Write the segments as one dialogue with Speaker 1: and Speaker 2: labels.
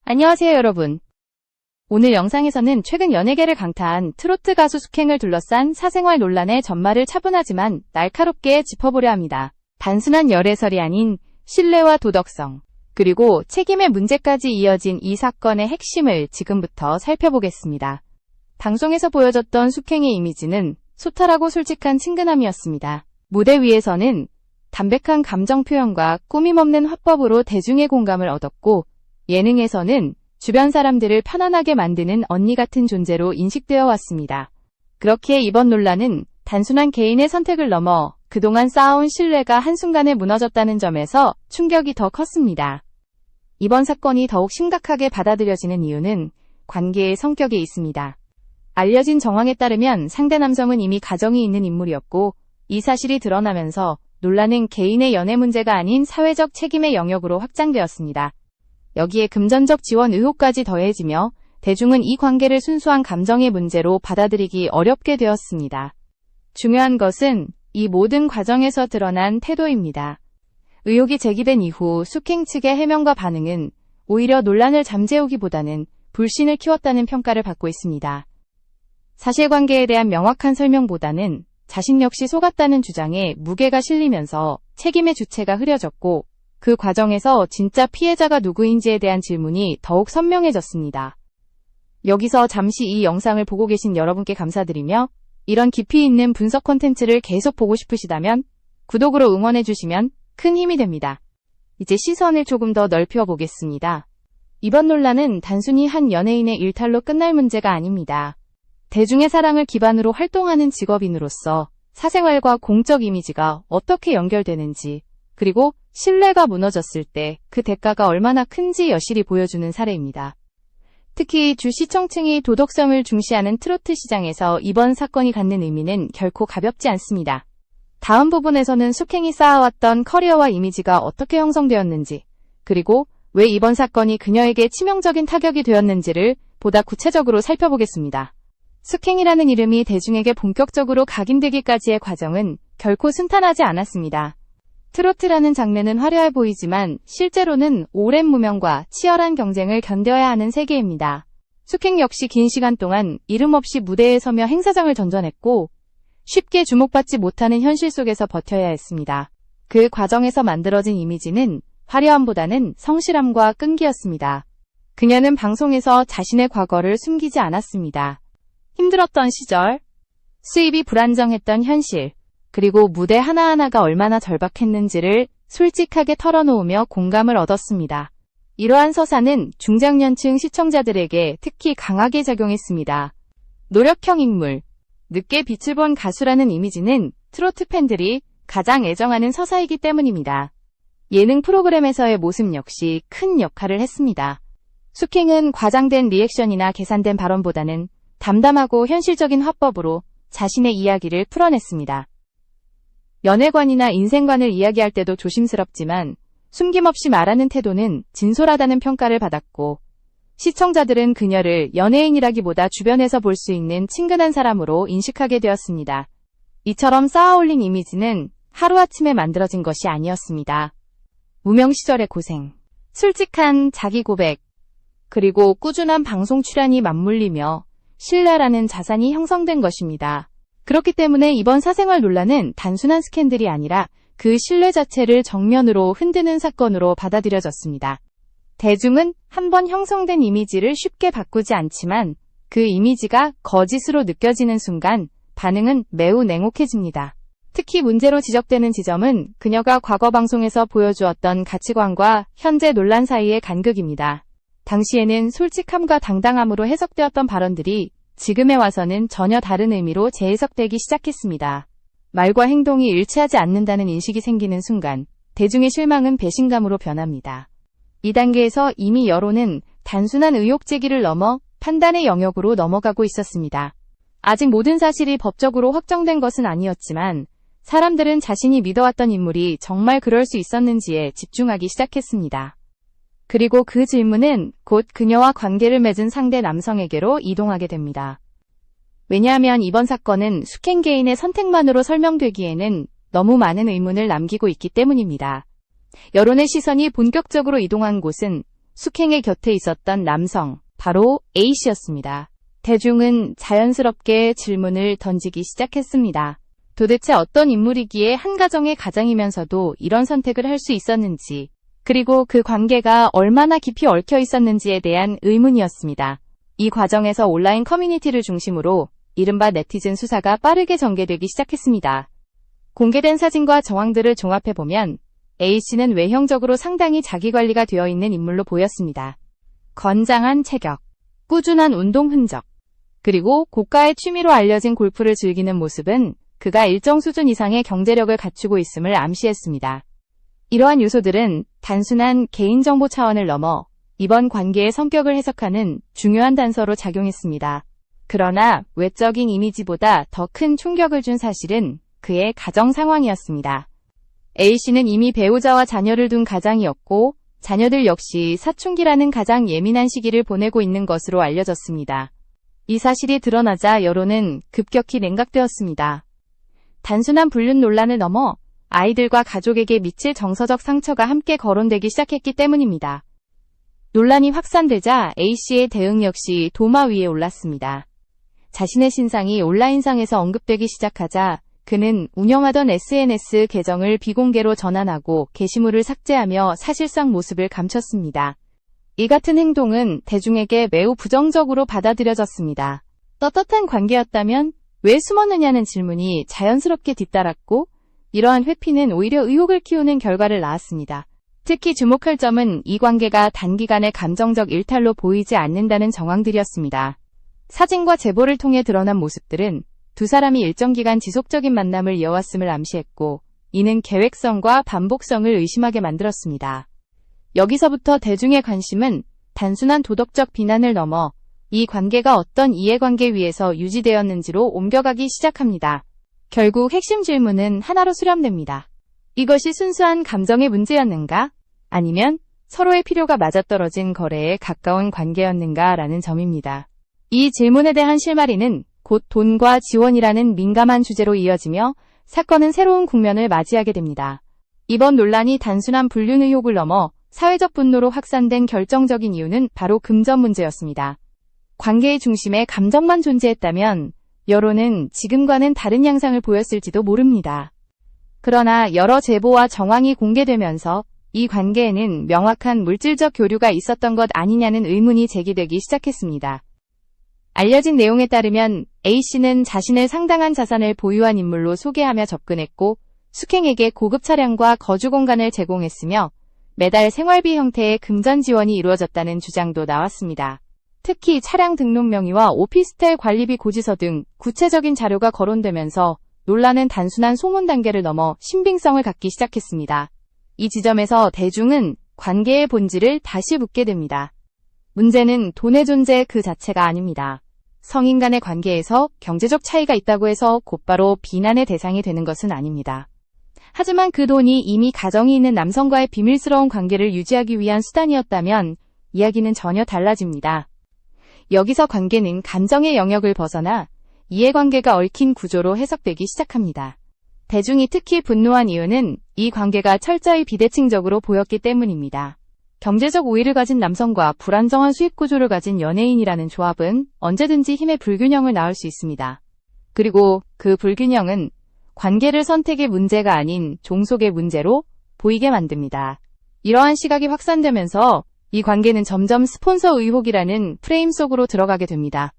Speaker 1: 안녕하세요 여러분. 오늘 영상에서는 최근 연예계를 강타한 트로트 가수 숙행을 둘러싼 사생활 논란의 전말을 차분하지만 날카롭게 짚어보려 합니다. 단순한 열애설이 아닌 신뢰와 도덕성, 그리고 책임의 문제까지 이어진 이 사건의 핵심을 지금부터 살펴보겠습니다. 방송에서 보여줬던 숙행의 이미지는 소탈하고 솔직한 친근함이었습니다. 무대 위에서는 담백한 감정 표현과 꾸밈없는 화법으로 대중의 공감을 얻었고, 예능에서는 주변 사람들을 편안하게 만드는 언니 같은 존재로 인식되어 왔습니다. 그렇기에 이번 논란은 단순한 개인의 선택을 넘어 그동안 쌓아온 신뢰가 한순간에 무너졌다는 점에서 충격이 더 컸습니다. 이번 사건이 더욱 심각하게 받아들여지는 이유는 관계의 성격에 있습니다. 알려진 정황에 따르면 상대 남성은 이미 가정이 있는 인물이었고, 이 사실이 드러나면서 논란은 개인의 연애 문제가 아닌 사회적 책임의 영역으로 확장되었습니다. 여기에 금전적 지원 의혹까지 더해지며 대중은 이 관계를 순수한 감정의 문제로 받아들이기 어렵게 되었습니다. 중요한 것은 이 모든 과정에서 드러난 태도입니다. 의혹이 제기된 이후 숙행 측의 해명과 반응은 오히려 논란을 잠재우기보다는 불신을 키웠다는 평가를 받고 있습니다. 사실관계에 대한 명확한 설명보다는 자신 역시 속았다는 주장에 무게가 실리면서 책임의 주체가 흐려졌고, 그 과정에서 진짜 피해자가 누구인지에 대한 질문이 더욱 선명해졌습니다. 여기서 잠시 이 영상을 보고 계신 여러분께 감사드리며, 이런 깊이 있는 분석 콘텐츠를 계속 보고 싶으시다면 구독으로 응원해주시면 큰 힘이 됩니다. 이제 시선을 조금 더 넓혀 보겠습니다. 이번 논란은 단순히 한 연예인의 일탈로 끝날 문제가 아닙니다. 대중의 사랑을 기반으로 활동하는 직업인으로서 사생활과 공적 이미지가 어떻게 연결되는지, 그리고 신뢰가 무너졌을 때 그 대가가 얼마나 큰지 여실히 보여주는 사례입니다. 특히 주 시청층이 도덕성을 중시하는 트로트 시장에서 이번 사건이 갖는 의미는 결코 가볍지 않습니다. 다음 부분에서는 숙행이 쌓아왔던 커리어와 이미지가 어떻게 형성되었는지, 그리고 왜 이번 사건이 그녀에게 치명적인 타격이 되었는지를 보다 구체적으로 살펴보겠습니다. 숙행이라는 이름이 대중에게 본격적으로 각인되기까지의 과정은 결코 순탄하지 않았습니다. 트로트라는 장르는 화려해 보이지만 실제로는 오랜 무명과 치열한 경쟁을 견뎌야 하는 세계입니다. 숙행 역시 긴 시간 동안 이름 없이 무대에 서며 행사장을 전전했고, 쉽게 주목받지 못하는 현실 속에서 버텨야 했습니다. 그 과정에서 만들어진 이미지는 화려함보다는 성실함과 끈기였습니다. 그녀는 방송에서 자신의 과거를 숨기지 않았습니다. 힘들었던 시절, 수입이 불안정했던 현실, 그리고 무대 하나하나가 얼마나 절박했는지를 솔직하게 털어놓으며 공감을 얻었습니다. 이러한 서사는 중장년층 시청자들에게 특히 강하게 작용했습니다. 노력형 인물, 늦게 빛을 본 가수라는 이미지는 트로트 팬들이 가장 애정하는 서사이기 때문입니다. 예능 프로그램에서의 모습 역시 큰 역할을 했습니다. 숙행은 과장된 리액션이나 계산된 발언보다는 담담하고 현실적인 화법으로 자신의 이야기를 풀어냈습니다. 연애관이나 인생관을 이야기할 때도 조심스럽지만 숨김없이 말하는 태도는 진솔하다는 평가를 받았고, 시청자들은 그녀를 연예인이라기보다 주변에서 볼 수 있는 친근한 사람으로 인식하게 되었습니다. 이처럼 쌓아올린 이미지는 하루아침에 만들어진 것이 아니었습니다. 무명 시절의 고생, 솔직한 자기 고백, 그리고 꾸준한 방송 출연이 맞물리며 신뢰라는 자산이 형성된 것입니다. 그렇기 때문에 이번 사생활 논란은 단순한 스캔들이 아니라 그 신뢰 자체를 정면으로 흔드는 사건으로 받아들여졌습니다. 대중은 한번 형성된 이미지를 쉽게 바꾸지 않지만 그 이미지가 거짓으로 느껴지는 순간 반응은 매우 냉혹해집니다. 특히 문제로 지적되는 지점은 그녀가 과거 방송에서 보여주었던 가치관과 현재 논란 사이의 간극입니다. 당시에는 솔직함과 당당함으로 해석되었던 발언들이 지금에 와서는 전혀 다른 의미로 재해석되기 시작했습니다. 말과 행동이 일치하지 않는다는 인식이 생기는 순간 대중의 실망은 배신감으로 변합니다. 이 단계에서 이미 여론은 단순한 의혹 제기를 넘어 판단의 영역으로 넘어가고 있었습니다. 아직 모든 사실이 법적으로 확정된 것은 아니었지만 사람들은 자신이 믿어왔던 인물이 정말 그럴 수 있었는지에 집중하기 시작했습니다. 그리고 그 질문은 곧 그녀와 관계를 맺은 상대 남성에게로 이동하게 됩니다. 왜냐하면 이번 사건은 숙행 개인의 선택만으로 설명되기에는 너무 많은 의문을 남기고 있기 때문입니다. 여론의 시선이 본격적으로 이동한 곳은 숙행의 곁에 있었던 남성, 바로 A씨였습니다. 대중은 자연스럽게 질문을 던지기 시작했습니다. 도대체 어떤 인물이기에 한 가정의 가장이면서도 이런 선택을 할 수 있었는지, 그리고 그 관계가 얼마나 깊이 얽혀 있었는지에 대한 의문이었습니다. 이 과정에서 온라인 커뮤니티를 중심으로 이른바 네티즌 수사가 빠르게 전개되기 시작했습니다. 공개된 사진과 정황들을 종합해보면 A씨는 외형적으로 상당히 자기관리가 되어 있는 인물로 보였습니다. 건장한 체격, 꾸준한 운동 흔적, 그리고 고가의 취미로 알려진 골프를 즐기는 모습은 그가 일정 수준 이상의 경제력을 갖추고 있음을 암시했습니다. 이러한 요소들은 단순한 개인정보 차원을 넘어 이번 관계의 성격을 해석하는 중요한 단서로 작용했습니다. 그러나 외적인 이미지보다 더 큰 충격을 준 사실은 그의 가정 상황이었습니다. A씨는 이미 배우자와 자녀를 둔 가장이었고 자녀들 역시 사춘기라는 가장 예민한 시기를 보내고 있는 것으로 알려졌습니다. 이 사실이 드러나자 여론은 급격히 냉각되었습니다. 단순한 불륜 논란을 넘어 아이들과 가족에게 미칠 정서적 상처가 함께 거론되기 시작했기 때문입니다. 논란이 확산되자 A씨의 대응 역시 도마 위에 올랐습니다. 자신의 신상이 온라인상에서 언급되기 시작하자 그는 운영하던 SNS 계정을 비공개로 전환하고 게시물을 삭제하며 사실상 모습을 감췄습니다. 이 같은 행동은 대중에게 매우 부정적으로 받아들여졌습니다. 떳떳한 관계였다면 왜 숨었느냐는 질문이 자연스럽게 뒤따랐고 이러한 회피는 오히려 의혹을 키우는 결과를 낳았습니다. 특히 주목할 점은 이 관계가 단기간에 감정적 일탈로 보이지 않는다는 정황들이었습니다. 사진과 제보를 통해 드러난 모습들은 두 사람이 일정 기간 지속적인 만남을 이어왔음을 암시했고 이는 계획성과 반복성을 의심하게 만들었습니다. 여기서부터 대중의 관심은 단순한 도덕적 비난을 넘어 이 관계가 어떤 이해관계 위에서 유지되었는지로 옮겨가기 시작합니다. 결국 핵심 질문은 하나로 수렴됩니다. 이것이 순수한 감정의 문제였는가? 아니면 서로의 필요가 맞아떨어진 거래에 가까운 관계였는가라는 점입니다. 이 질문에 대한 실마리는 곧 돈과 지원이라는 민감한 주제로 이어지며 사건은 새로운 국면을 맞이하게 됩니다. 이번 논란이 단순한 불륜 의혹을 넘어 사회적 분노로 확산된 결정적인 이유는 바로 금전 문제였습니다. 관계의 중심에 감정만 존재했다면 여론은 지금과는 다른 양상을 보였을지도 모릅니다. 그러나 여러 제보와 정황이 공개되면서 이 관계에는 명확한 물질적 교류가 있었던 것 아니냐는 의문이 제기되기 시작했습니다. 알려진 내용에 따르면 A씨는 자신의 상당한 자산을 보유한 인물로 소개하며 접근했고 숙행에게 고급 차량과 거주 공간을 제공했으며 매달 생활비 형태의 금전 지원이 이루어졌다는 주장도 나왔습니다. 특히 차량 등록 명의와 오피스텔 관리비 고지서 등 구체적인 자료가 거론되면서 논란은 단순한 소문 단계를 넘어 신빙성을 갖기 시작했습니다. 이 지점에서 대중은 관계의 본질을 다시 묻게 됩니다. 문제는 돈의 존재 그 자체가 아닙니다. 성인 간의 관계에서 경제적 차이가 있다고 해서 곧바로 비난의 대상이 되는 것은 아닙니다. 하지만 그 돈이 이미 가정이 있는 남성과의 비밀스러운 관계를 유지하기 위한 수단이었다면 이야기는 전혀 달라집니다. 여기서 관계는 감정의 영역을 벗어나 이해관계가 얽힌 구조로 해석되기 시작합니다. 대중이 특히 분노한 이유는 이 관계가 철저히 비대칭적으로 보였기 때문입니다. 경제적 우위를 가진 남성과 불안정한 수입 구조를 가진 연예인이라는 조합은 언제든지 힘의 불균형을 낳을 수 있습니다. 그리고 그 불균형은 관계를 선택의 문제가 아닌 종속의 문제로 보이게 만듭니다. 이러한 시각이 확산되면서 이 관계는 점점 스폰서 의혹이라는 프레임 속으로 들어가게 됩니다.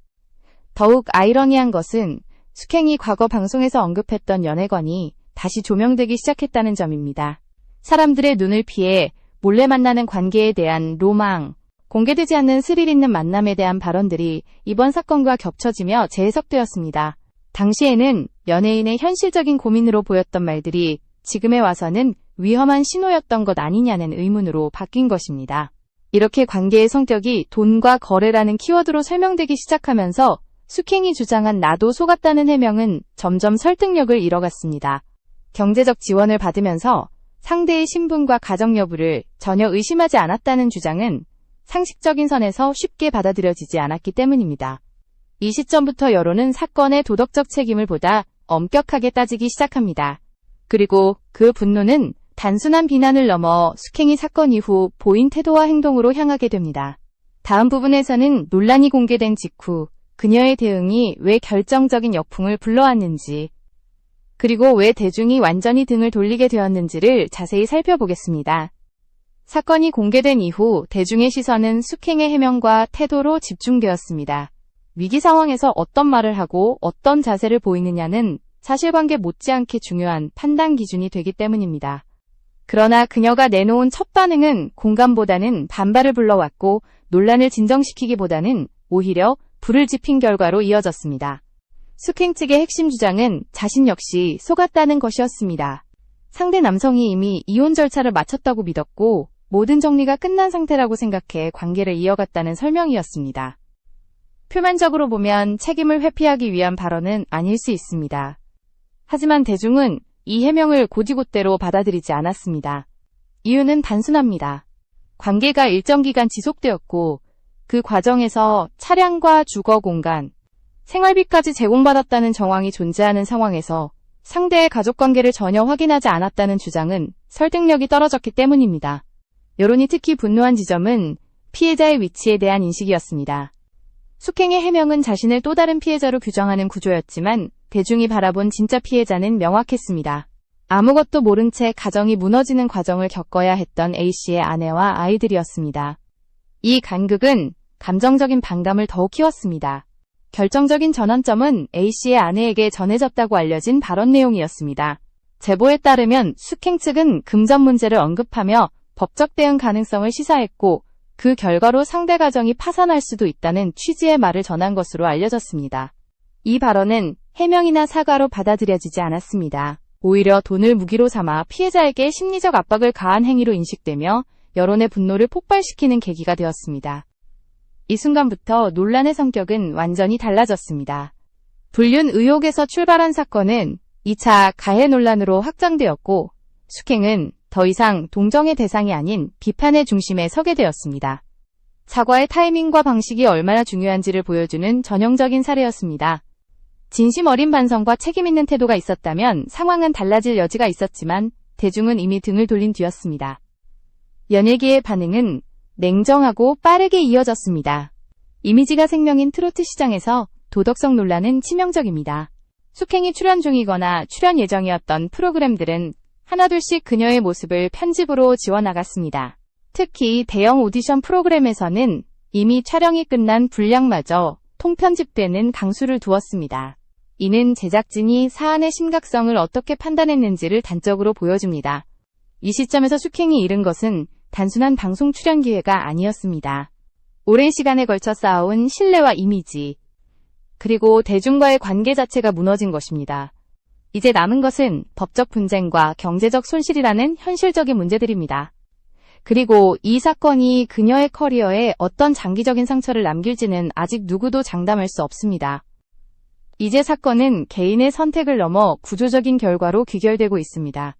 Speaker 1: 더욱 아이러니한 것은 숙행이 과거 방송에서 언급했던 연애건이 다시 조명되기 시작했다는 점입니다. 사람들의 눈을 피해 몰래 만나는 관계에 대한 로망, 공개되지 않는 스릴 있는 만남에 대한 발언들이 이번 사건과 겹쳐지며 재해석되었습니다. 당시에는 연예인의 현실적인 고민으로 보였던 말들이 지금에 와서는 위험한 신호였던 것 아니냐는 의문으로 바뀐 것입니다. 이렇게 관계의 성격이 돈과 거래라는 키워드로 설명되기 시작하면서 숙행이 주장한 나도 속았다는 해명은 점점 설득력을 잃어갔습니다. 경제적 지원을 받으면서 상대의 신분과 가정 여부를 전혀 의심하지 않았다는 주장은 상식적인 선에서 쉽게 받아들여지지 않았기 때문입니다. 이 시점부터 여론은 사건의 도덕적 책임을 보다 엄격하게 따지기 시작합니다. 그리고 그 분노는 단순한 비난을 넘어 숙행이 사건 이후 보인 태도와 행동으로 향하게 됩니다. 다음 부분에서는 논란이 공개된 직후 그녀의 대응이 왜 결정적인 역풍을 불러왔는지, 그리고 왜 대중이 완전히 등을 돌리게 되었는지를 자세히 살펴보겠습니다. 사건이 공개된 이후 대중의 시선은 숙행의 해명과 태도로 집중되었습니다. 위기 상황에서 어떤 말을 하고 어떤 자세를 보이느냐는 사실관계 못지않게 중요한 판단 기준이 되기 때문입니다. 그러나 그녀가 내놓은 첫 반응은 공감보다는 반발을 불러왔고 논란을 진정시키기보다는 오히려 불을 지핀 결과로 이어졌습니다. 숙행 측의 핵심 주장은 자신 역시 속았다는 것이었습니다. 상대 남성이 이미 이혼 절차를 마쳤다고 믿었고 모든 정리가 끝난 상태라고 생각해 관계를 이어갔다는 설명이었습니다. 표면적으로 보면 책임을 회피하기 위한 발언은 아닐 수 있습니다. 하지만 대중은 이 해명을 곧이곧대로 받아들이지 않았습니다. 이유는 단순합니다. 관계가 일정 기간 지속되었고 그 과정에서 차량과 주거 공간, 생활비까지 제공받았다는 정황이 존재하는 상황에서 상대의 가족관계를 전혀 확인하지 않았다는 주장은 설득력이 떨어졌기 때문입니다. 여론이 특히 분노한 지점은 피해자의 위치에 대한 인식이었습니다. 숙행의 해명은 자신을 또 다른 피해자로 규정하는 구조였지만 대중이 바라본 진짜 피해자는 명확했습니다. 아무것도 모른 채 가정이 무너지는 과정을 겪어야 했던 A씨의 아내와 아이들이었습니다. 이 간극은 감정적인 반감을 더욱 키웠습니다. 결정적인 전환점은 A씨의 아내에게 전해졌다고 알려진 발언 내용이었습니다. 제보에 따르면 숙행 측은 금전 문제를 언급하며 법적 대응 가능성을 시사했고 그 결과로 상대 가정이 파산할 수도 있다는 취지의 말을 전한 것으로 알려졌습니다. 이 발언은 해명이나 사과로 받아들여지지 않았습니다. 오히려 돈을 무기로 삼아 피해자에게 심리적 압박을 가한 행위로 인식되며 여론의 분노를 폭발시키는 계기가 되었습니다. 이 순간부터 논란의 성격은 완전히 달라졌습니다. 불륜 의혹에서 출발한 사건은 2차 가해 논란으로 확장되었고 숙행은 더 이상 동정의 대상이 아닌 비판의 중심에 서게 되었습니다. 사과의 타이밍과 방식이 얼마나 중요한지를 보여주는 전형적인 사례였습니다. 진심 어린 반성과 책임 있는 태도가 있었다면 상황은 달라질 여지가 있었지만 대중은 이미 등을 돌린 뒤였습니다. 연예계의 반응은 냉정하고 빠르게 이어졌습니다. 이미지가 생명인 트로트 시장에서 도덕성 논란은 치명적입니다. 숙행이 출연 중이거나 출연 예정이었던 프로그램들은 하나둘씩 그녀의 모습을 편집으로 지워나갔습니다. 특히 대형 오디션 프로그램에서는 이미 촬영이 끝난 분량마저 통편집되는 강수를 두었습니다. 이는 제작진이 사안의 심각성을 어떻게 판단했는지를 단적으로 보여줍니다. 이 시점에서 숙행이 잃은 것은 단순한 방송 출연 기회가 아니었습니다. 오랜 시간에 걸쳐 쌓아온 신뢰와 이미지, 그리고 대중과의 관계 자체가 무너진 것입니다. 이제 남은 것은 법적 분쟁과 경제적 손실이라는 현실적인 문제들입니다. 그리고 이 사건이 그녀의 커리어에 어떤 장기적인 상처를 남길지는 아직 누구도 장담할 수 없습니다. 이제 사건은 개인의 선택을 넘어 구조적인 결과로 귀결되고 있습니다.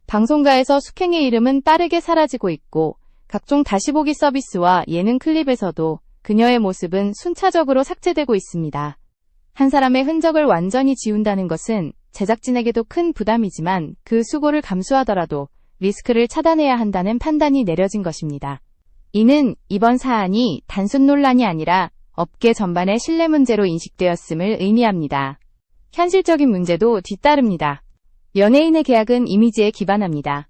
Speaker 1: 방송가에서 숙행의 이름은 빠르게 사라지고 있고 각종 다시보기 서비스와 예능 클립에서도 그녀의 모습은 순차적으로 삭제되고 있습니다. 한 사람의 흔적을 완전히 지운다는 것은 제작진에게도 큰 부담이지만 그 수고를 감수하더라도 리스크를 차단해야 한다는 판단이 내려진 것입니다. 이는 이번 사안이 단순 논란이 아니라 업계 전반의 신뢰 문제로 인식되었음을 의미합니다. 현실적인 문제도 뒤따릅니다. 연예인의 계약은 이미지에 기반합니다.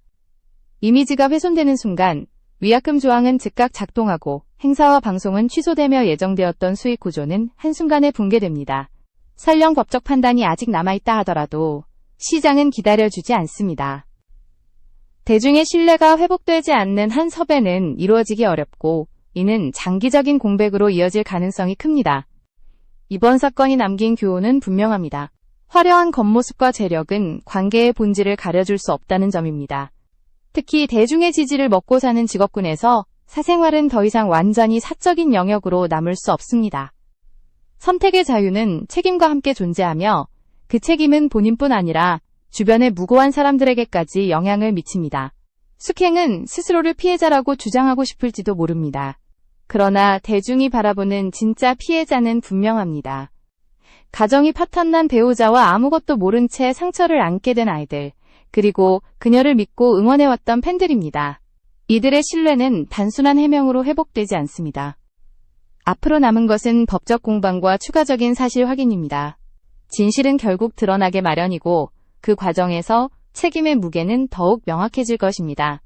Speaker 1: 이미지가 훼손되는 순간 위약금 조항은 즉각 작동하고 행사와 방송은 취소되며 예정되었던 수익 구조는 한순간에 붕괴됩니다. 설령 법적 판단이 아직 남아있다 하더라도 시장은 기다려주지 않습니다. 대중의 신뢰가 회복되지 않는 한 섭외는 이루어지기 어렵고 이는 장기적인 공백으로 이어질 가능성이 큽니다. 이번 사건이 남긴 교훈은 분명합니다. 화려한 겉모습과 재력은 관계의 본질을 가려줄 수 없다는 점입니다. 특히 대중의 지지를 먹고 사는 직업군에서 사생활은 더 이상 완전히 사적인 영역으로 남을 수 없습니다. 선택의 자유는 책임과 함께 존재하며 그 책임은 본인뿐 아니라 주변의 무고한 사람들에게까지 영향을 미칩니다. 숙행은 스스로를 피해자라고 주장하고 싶을지도 모릅니다. 그러나 대중이 바라보는 진짜 피해자는 분명합니다. 가정이 파탄난 배우자와 아무것도 모른 채 상처를 안게 된 아이들, 그리고 그녀를 믿고 응원해왔던 팬들입니다. 이들의 신뢰는 단순한 해명으로 회복되지 않습니다. 앞으로 남은 것은 법적 공방과 추가적인 사실 확인입니다. 진실은 결국 드러나게 마련이고 그 과정에서 책임의 무게는 더욱 명확해질 것입니다.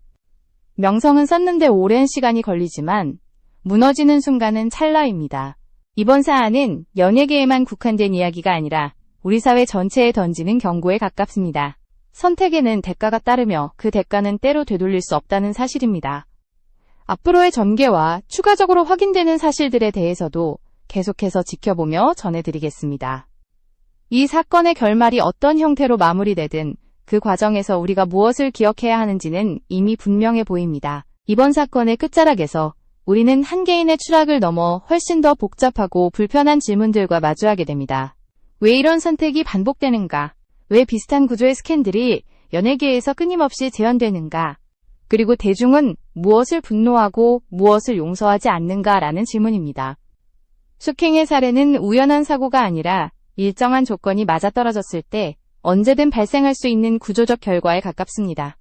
Speaker 1: 명성은 쌓는데 오랜 시간이 걸리지만 무너지는 순간은 찰나입니다. 이번 사안은 연예계에만 국한된 이야기가 아니라 우리 사회 전체에 던지는 경고에 가깝습니다. 선택에는 대가가 따르며 그 대가는 때로 되돌릴 수 없다는 사실입니다. 앞으로의 전개와 추가적으로 확인되는 사실들에 대해서도 계속해서 지켜보며 전해드리겠습니다. 이 사건의 결말이 어떤 형태로 마무리되든 그 과정에서 우리가 무엇을 기억해야 하는지는 이미 분명해 보입니다. 이번 사건의 끝자락에서 우리는 한 개인의 추락을 넘어 훨씬 더 복잡하고 불편한 질문들과 마주하게 됩니다. 왜 이런 선택이 반복되는가? 왜 비슷한 구조의 스캔들이 연예계에서 끊임없이 재현되는가? 그리고 대중은 무엇을 분노하고 무엇을 용서하지 않는가라는 질문입니다. 숙행의 사례는 우연한 사고가 아니라 일정한 조건이 맞아떨어졌을 때 언제든 발생할 수 있는 구조적 결과에 가깝습니다.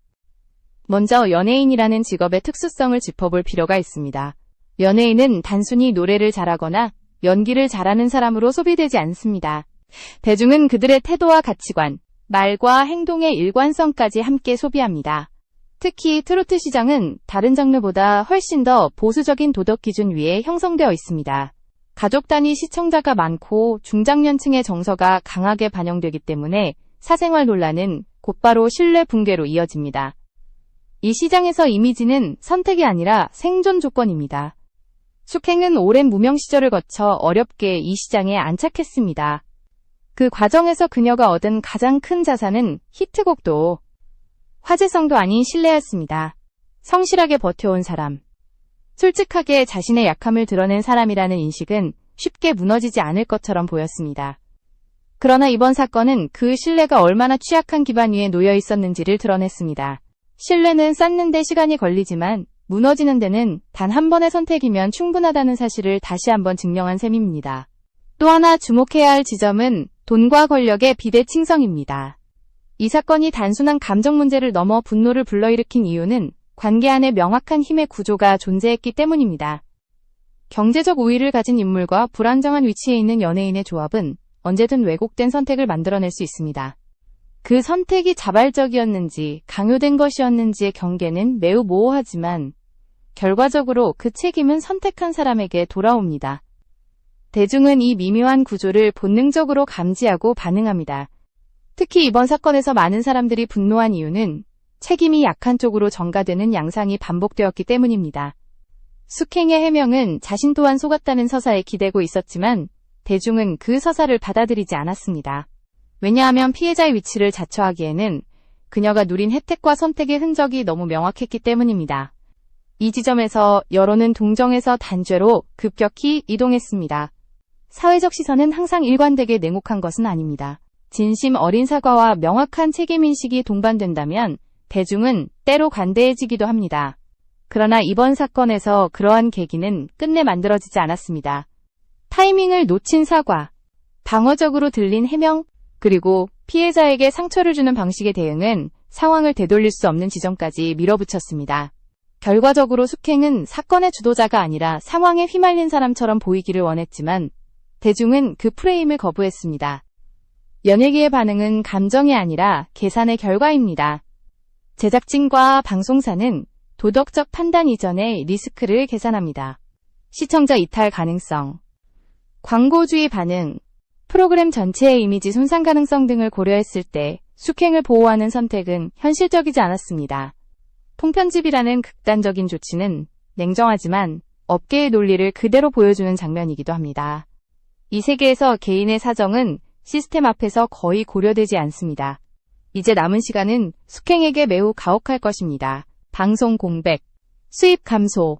Speaker 1: 먼저 연예인이라는 직업의 특수성을 짚어볼 필요가 있습니다. 연예인은 단순히 노래를 잘하거나 연기를 잘하는 사람으로 소비되지 않습니다. 대중은 그들의 태도와 가치관, 말과 행동의 일관성까지 함께 소비합니다. 특히 트로트 시장은 다른 장르보다 훨씬 더 보수적인 도덕 기준 위에 형성되어 있습니다. 가족 단위 시청자가 많고 중장년층의 정서가 강하게 반영되기 때문에 사생활 논란은 곧바로 신뢰 붕괴로 이어집니다. 이 시장에서 이미지는 선택이 아니라 생존 조건입니다. 숙행은 오랜 무명 시절을 거쳐 어렵게 이 시장에 안착했습니다. 그 과정에서 그녀가 얻은 가장 큰 자산은 히트곡도 화제성도 아닌 신뢰였습니다. 성실하게 버텨온 사람, 솔직하게 자신의 약함을 드러낸 사람이라는 인식은 쉽게 무너지지 않을 것처럼 보였습니다. 그러나 이번 사건은 그 신뢰가 얼마나 취약한 기반 위에 놓여 있었는지를 드러냈습니다. 신뢰는 쌓는 데 시간이 걸리지만 무너지는 데는 단 한 번의 선택이면 충분하다는 사실을 다시 한번 증명한 셈입니다. 또 하나 주목해야 할 지점은 돈과 권력의 비대칭성입니다. 이 사건이 단순한 감정 문제를 넘어 분노를 불러일으킨 이유는 관계 안에 명확한 힘의 구조가 존재했기 때문입니다. 경제적 우위를 가진 인물과 불안정한 위치에 있는 연예인의 조합은 언제든 왜곡된 선택을 만들어낼 수 있습니다. 그 선택이 자발적이었는지 강요된 것이었는지의 경계는 매우 모호하지만 결과적으로 그 책임은 선택한 사람에게 돌아옵니다. 대중은 이 미묘한 구조를 본능적으로 감지하고 반응합니다. 특히 이번 사건에서 많은 사람들이 분노한 이유는 책임이 약한 쪽으로 전가되는 양상이 반복되었기 때문입니다. 숙행의 해명은 자신 또한 속았다는 서사에 기대고 있었지만 대중은 그 서사를 받아들이지 않았습니다. 왜냐하면 피해자의 위치를 자처하기에는 그녀가 누린 혜택과 선택의 흔적이 너무 명확했기 때문입니다. 이 지점에서 여론은 동정에서 단죄로 급격히 이동했습니다. 사회적 시선은 항상 일관되게 냉혹한 것은 아닙니다. 진심 어린 사과와 명확한 책임인식이 동반된다면 대중은 때로 관대해지기도 합니다. 그러나 이번 사건에서 그러한 계기는 끝내 만들어지지 않았습니다. 타이밍을 놓친 사과, 방어적으로 들린 해명, 그리고 피해자에게 상처를 주는 방식의 대응은 상황을 되돌릴 수 없는 지점까지 밀어붙였습니다. 결과적으로 숙행은 사건의 주도자가 아니라 상황에 휘말린 사람처럼 보이기를 원했지만 대중은 그 프레임을 거부했습니다. 연예계의 반응은 감정이 아니라 계산의 결과입니다. 제작진과 방송사는 도덕적 판단 이전에 리스크를 계산합니다. 시청자 이탈 가능성, 광고주의 반응, 프로그램 전체의 이미지 손상 가능성 등을 고려했을 때 숙행을 보호하는 선택은 현실적이지 않았습니다. 통편집이라는 극단적인 조치는 냉정하지만 업계의 논리를 그대로 보여주는 장면이기도 합니다. 이 세계에서 개인의 사정은 시스템 앞에서 거의 고려되지 않습니다. 이제 남은 시간은 숙행에게 매우 가혹할 것입니다. 방송 공백, 수입 감소,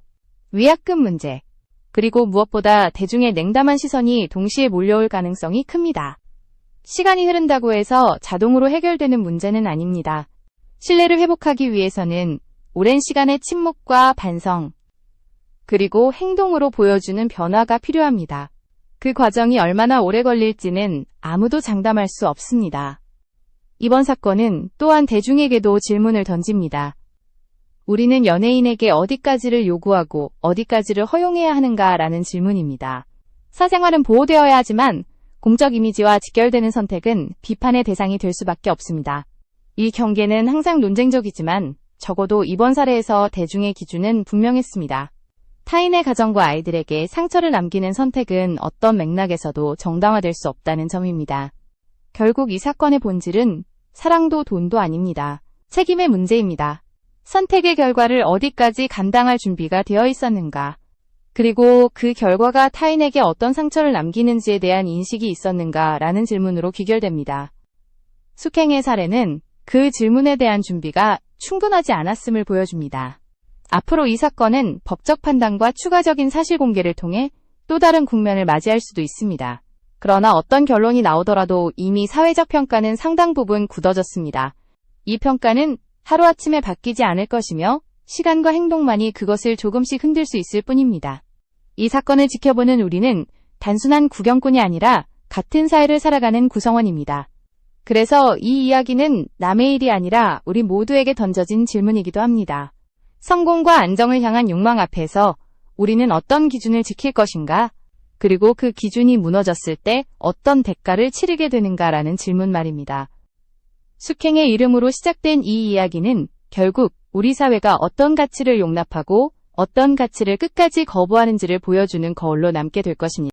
Speaker 1: 위약금 문제, 그리고 무엇보다 대중의 냉담한 시선이 동시에 몰려올 가능성이 큽니다. 시간이 흐른다고 해서 자동으로 해결되는 문제는 아닙니다. 신뢰를 회복하기 위해서는 오랜 시간의 침묵과 반성, 그리고 행동으로 보여주는 변화가 필요합니다. 그 과정이 얼마나 오래 걸릴지는 아무도 장담할 수 없습니다. 이번 사건은 또한 대중에게도 질문을 던집니다. 우리는 연예인에게 어디까지를 요구하고 어디까지를 허용해야 하는가라는 질문입니다. 사생활은 보호되어야 하지만 공적 이미지와 직결되는 선택은 비판의 대상이 될 수밖에 없습니다. 이 경계는 항상 논쟁적이지만 적어도 이번 사례에서 대중의 기준은 분명했습니다. 타인의 가정과 아이들에게 상처를 남기는 선택은 어떤 맥락에서도 정당화될 수 없다는 점입니다. 결국 이 사건의 본질은 사랑도 돈도 아닙니다. 책임의 문제입니다. 선택의 결과를 어디까지 감당할 준비가 되어 있었는가? 그리고 그 결과가 타인에게 어떤 상처를 남기는지에 대한 인식이 있었는가라는 질문으로 귀결됩니다. 숙행의 사례는 그 질문에 대한 준비가 충분하지 않았음을 보여줍니다. 앞으로 이 사건은 법적 판단과 추가적인 사실 공개를 통해 또 다른 국면을 맞이할 수도 있습니다. 그러나 어떤 결론이 나오더라도 이미 사회적 평가는 상당 부분 굳어졌습니다. 이 평가는 하루아침에 바뀌지 않을 것이며 시간과 행동만이 그것을 조금씩 흔들 수 있을 뿐입니다. 이 사건을 지켜보는 우리는 단순한 구경꾼이 아니라 같은 사회를 살아가는 구성원입니다. 그래서 이 이야기는 남의 일이 아니라 우리 모두에게 던져진 질문이기도 합니다. 성공과 안정을 향한 욕망 앞에서 우리는 어떤 기준을 지킬 것인가? 그리고 그 기준이 무너졌을 때 어떤 대가를 치르게 되는가라는 질문 말입니다. 숙행의 이름으로 시작된 이 이야기는 결국 우리 사회가 어떤 가치를 용납하고 어떤 가치를 끝까지 거부하는지를 보여주는 거울로 남게 될 것입니다.